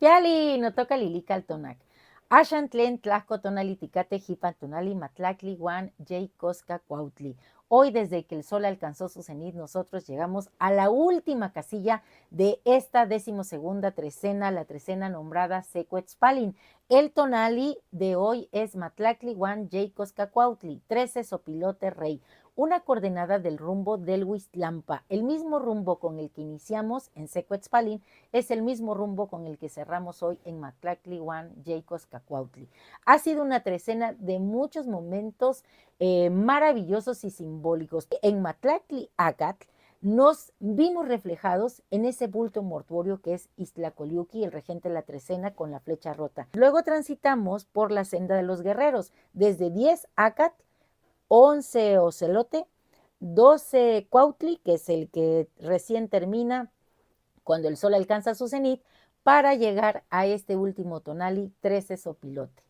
Piali, no toca lilica al tonac. Ashantlen, tlaco, tonali, ticate, jipan, tonali, matlacli, guan, yey, cosca, cuautli. Hoy, desde que el sol alcanzó su cenit, nosotros llegamos a la última casilla de esta 12ª trecena, la trecena nombrada Secuetzpalin. El tonali de hoy es matlacli, guan, yey, cosca, cuautli, 13 sopilote rey, una coordenada del rumbo del Huiztlampa. El mismo rumbo con el que iniciamos en Secuetzpalin es el mismo rumbo con el que cerramos hoy en Matlacli, Huan, Yeycos, Cacuautli. Ha sido una trecena de muchos momentos maravillosos y simbólicos. En Matlacli, Acatl, nos vimos reflejados en ese bulto mortuorio que es Iztlacoliuqui, el regente de la trecena con la flecha rota. Luego transitamos por la senda de los guerreros, desde 10 Acatl, 11 Ocelote, 12 Cuautli, que es el que recién termina cuando el sol alcanza su cenit, para llegar a este último tonali, 13 Sopilote.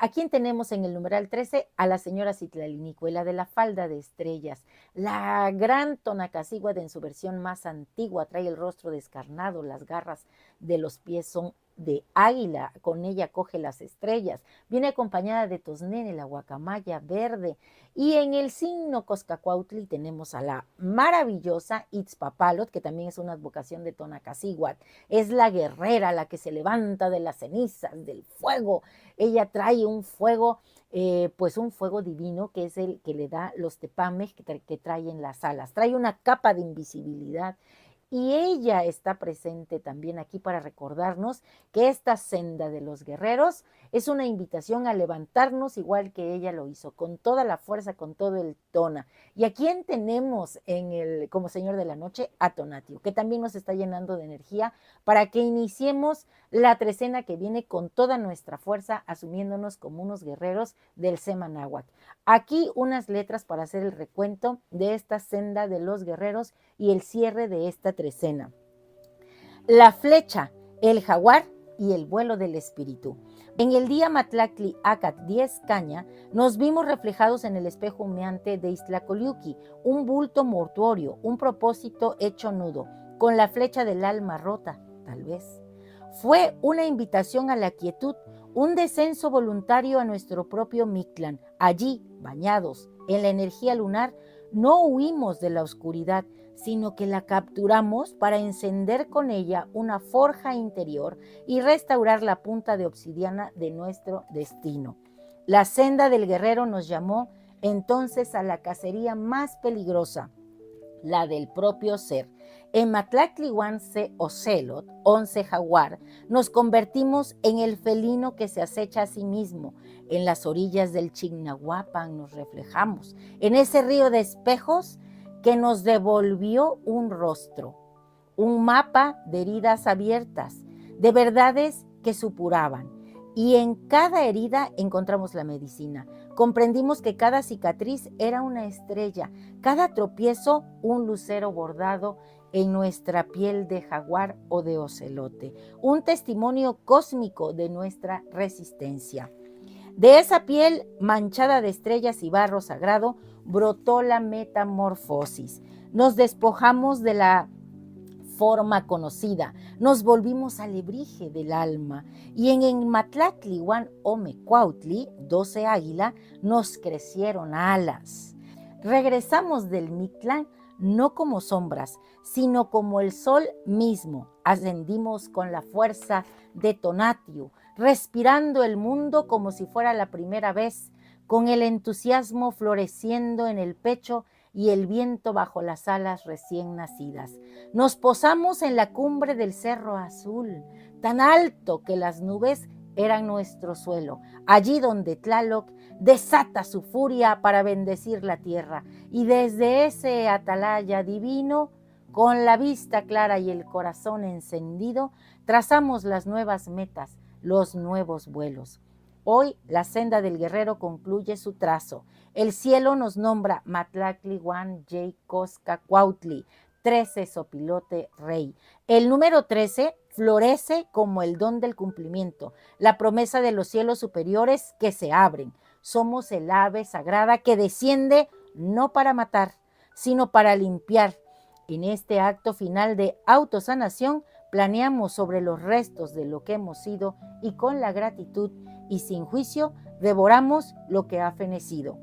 ¿A quién tenemos en el numeral 13? A la señora Citlalinicue, de la falda de estrellas. La gran Tonacacigua en su versión más antigua trae el rostro descarnado, las garras de los pies son de águila, con ella coge las estrellas. Viene acompañada de Tosnene, la guacamaya verde. Y en el signo Coscacuautli tenemos a la maravillosa Itzpapalot, que también es una advocación de Tonacacíhuatl. Es la guerrera, la que se levanta de las cenizas, del fuego. Ella trae un fuego, pues un fuego divino, que es el que le da los tepames que trae en las alas. Trae una capa de invisibilidad. Y ella está presente también aquí para recordarnos que esta senda de los guerreros es una invitación a levantarnos igual que ella lo hizo, con toda la fuerza, con todo el tona. ¿Y a quién tenemos como señor de la noche? A Tonatiuh, que también nos está llenando de energía para que iniciemos la trecena que viene con toda nuestra fuerza, asumiéndonos como unos guerreros del Semanáhuac. Aquí unas letras para hacer el recuento de esta senda de los guerreros y el cierre de esta trecena. La flecha, el jaguar y el vuelo del espíritu. En el día Matlacli Acat 10 Caña, nos vimos reflejados en el espejo humeante de Iztlacoliuqui, un bulto mortuorio, un propósito hecho nudo, con la flecha del alma rota, tal vez. Fue una invitación a la quietud, un descenso voluntario a nuestro propio Mictlán. Allí, bañados en la energía lunar, no huimos de la oscuridad, sino que la capturamos para encender con ella una forja interior y restaurar la punta de obsidiana de nuestro destino. La senda del guerrero nos llamó entonces a la cacería más peligrosa, la del propio ser. En Matlaclihuanse Ocelot, 11 jaguar, nos convertimos en el felino que se acecha a sí mismo. En las orillas del Chignahuapan nos reflejamos, en ese río de espejos que nos devolvió un rostro, un mapa de heridas abiertas, de verdades que supuraban. Y en cada herida encontramos la medicina. Comprendimos que cada cicatriz era una estrella, cada tropiezo un lucero bordado en nuestra piel de jaguar o de ocelote, un testimonio cósmico de nuestra resistencia. De esa piel manchada de estrellas y barro sagrado brotó la metamorfosis. Nos despojamos de la forma conocida, nos volvimos alebrije del alma y en Matlaclihuan Omecuautli, 12 águila, nos crecieron alas. Regresamos del Mictlán no como sombras, sino como el sol mismo. Ascendimos con la fuerza de Tonatiuh, respirando el mundo como si fuera la primera vez, con el entusiasmo floreciendo en el pecho y el viento bajo las alas recién nacidas. Nos posamos en la cumbre del Cerro Azul, tan alto que las nubes eran nuestro suelo, allí donde Tlaloc desata su furia para bendecir la tierra, y desde ese atalaya divino, con la vista clara y el corazón encendido, trazamos las nuevas metas, los nuevos vuelos. Hoy la senda del guerrero concluye su trazo. El cielo nos nombra Matlaclihuan Yey Cosca Cuautli, 13 Sopilote Rey. El número 13 florece como el don del cumplimiento, la promesa de los cielos superiores que se abren. Somos el ave sagrada que desciende no para matar, sino para limpiar. En este acto final de autosanación planeamos sobre los restos de lo que hemos sido y con la gratitud y sin juicio devoramos lo que ha fenecido.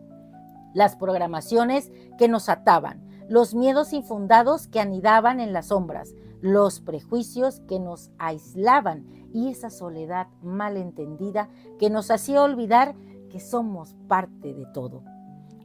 Las programaciones que nos ataban, los miedos infundados que anidaban en las sombras, los prejuicios que nos aislaban y esa soledad malentendida que nos hacía olvidar que somos parte de todo.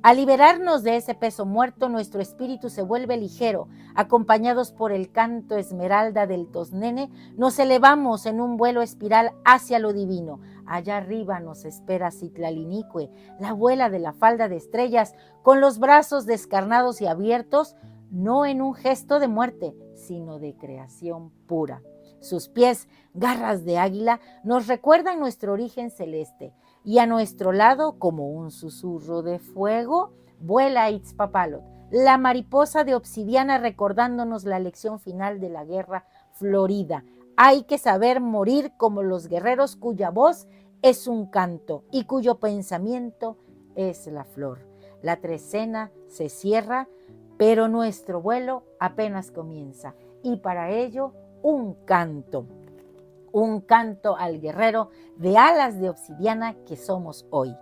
Al liberarnos de ese peso muerto, nuestro espíritu se vuelve ligero. Acompañados por el canto esmeralda del tosnene, nos elevamos en un vuelo espiral hacia lo divino. Allá arriba nos espera Citlalinicue, la abuela de la falda de estrellas, con los brazos descarnados y abiertos, no en un gesto de muerte, sino de creación pura. Sus pies, garras de águila, nos recuerdan nuestro origen celeste. Y a nuestro lado, como un susurro de fuego, vuela Itzpapalot, la mariposa de obsidiana recordándonos la lección final de la guerra florida. Hay que saber morir como los guerreros cuya voz es un canto y cuyo pensamiento es la flor. La trecena se cierra, pero nuestro vuelo apenas comienza y para ello un canto al guerrero de alas de obsidiana que somos hoy.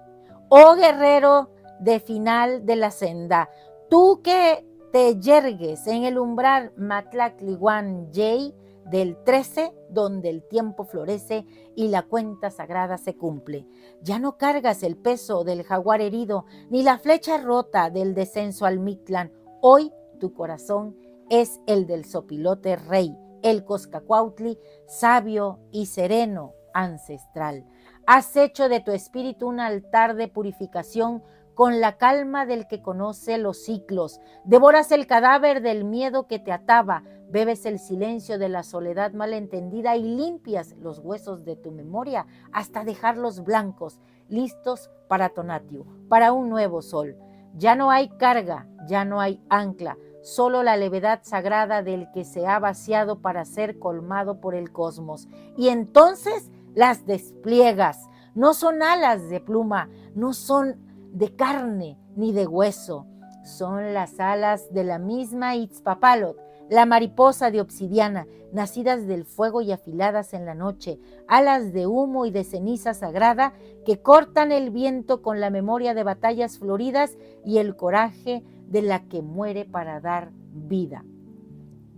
Oh guerrero de final de la senda, tú que te yergues en el umbral Matlaclihuan Yey del 13, donde el tiempo florece y la cuenta sagrada se cumple. Ya no cargas el peso del jaguar herido, ni la flecha rota del descenso al Mictlán. Hoy tu corazón es el del sopilote rey, el Coscacuautli, sabio y sereno, ancestral. Has hecho de tu espíritu un altar de purificación con la calma del que conoce los ciclos. Devoras el cadáver del miedo que te ataba, bebes el silencio de la soledad malentendida y limpias los huesos de tu memoria hasta dejarlos blancos, listos para Tonatiuh, para un nuevo sol. Ya no hay carga, ya no hay ancla, solo la levedad sagrada del que se ha vaciado para ser colmado por el cosmos. Y entonces las despliegas. No son alas de pluma, no son de carne ni de hueso. Son las alas de la misma Itzpapalot, la mariposa de obsidiana, nacidas del fuego y afiladas en la noche, alas de humo y de ceniza sagrada que cortan el viento con la memoria de batallas floridas y el coraje de la que muere para dar vida.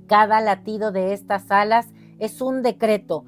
Cada latido de estas alas es un decreto,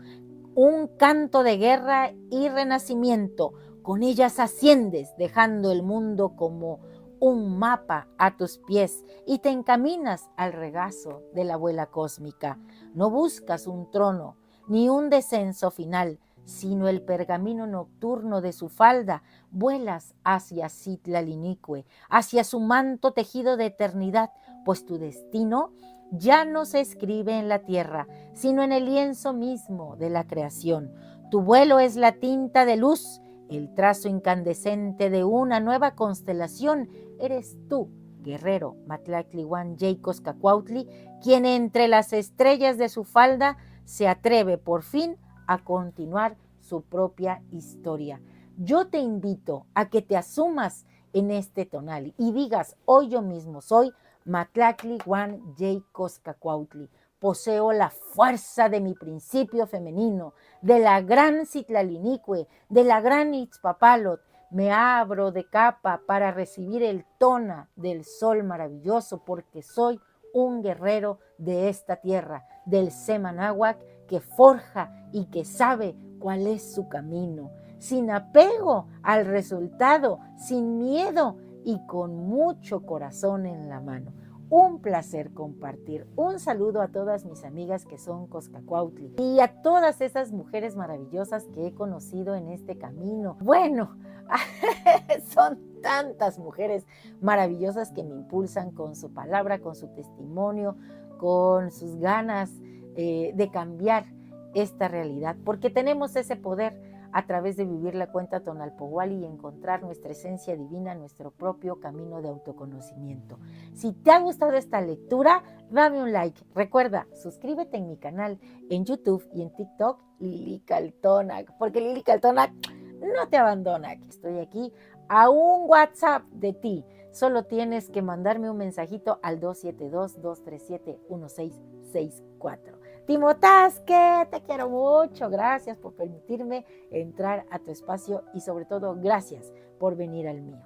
un canto de guerra y renacimiento. Con ellas asciendes, dejando el mundo como un mapa a tus pies y te encaminas al regazo de la abuela cósmica. No buscas un trono ni un descenso final, sino el pergamino nocturno de su falda. Vuelas hacia Citlalinicue, hacia su manto tejido de eternidad, pues tu destino ya no se escribe en la tierra, sino en el lienzo mismo de la creación. Tu vuelo es la tinta de luz, el trazo incandescente de una nueva constelación. Eres tú, guerrero Matlaclihuan Yey Coscacuautli, quien entre las estrellas de su falda se atreve por fin a continuar su propia historia. Yo te invito a que te asumas en este tonal y digas: hoy yo mismo soy Matlaclihuan Yey Coscacuautli. Poseo la fuerza de mi principio femenino, de la gran Citlalinicue, de la gran Itzpapalot. Me abro de capa para recibir el tona del sol maravilloso, porque soy un guerrero de esta tierra, del Semanáhuac, que forja y que sabe cuál es su camino, sin apego al resultado, sin miedo y con mucho corazón en la mano. Un placer compartir. Un saludo a todas mis amigas que son Coscacuautli y a todas esas mujeres maravillosas que he conocido en este camino. Bueno, son tantas mujeres maravillosas que me impulsan con su palabra, con su testimonio, con sus ganas de cambiar esta realidad, porque tenemos ese poder a través de vivir la cuenta Tonalpohualli y encontrar nuestra esencia divina, nuestro propio camino de autoconocimiento. Si te ha gustado esta lectura, dame un like. Recuerda, suscríbete en mi canal en YouTube y en TikTok, Lili Caltonac, porque Lili Caltonac no te abandona. Estoy aquí a un WhatsApp de ti. Solo tienes que mandarme un mensajito al 272-237-1664. Timotasque, te quiero mucho. Gracias por permitirme entrar a tu espacio y sobre todo gracias por venir al mío.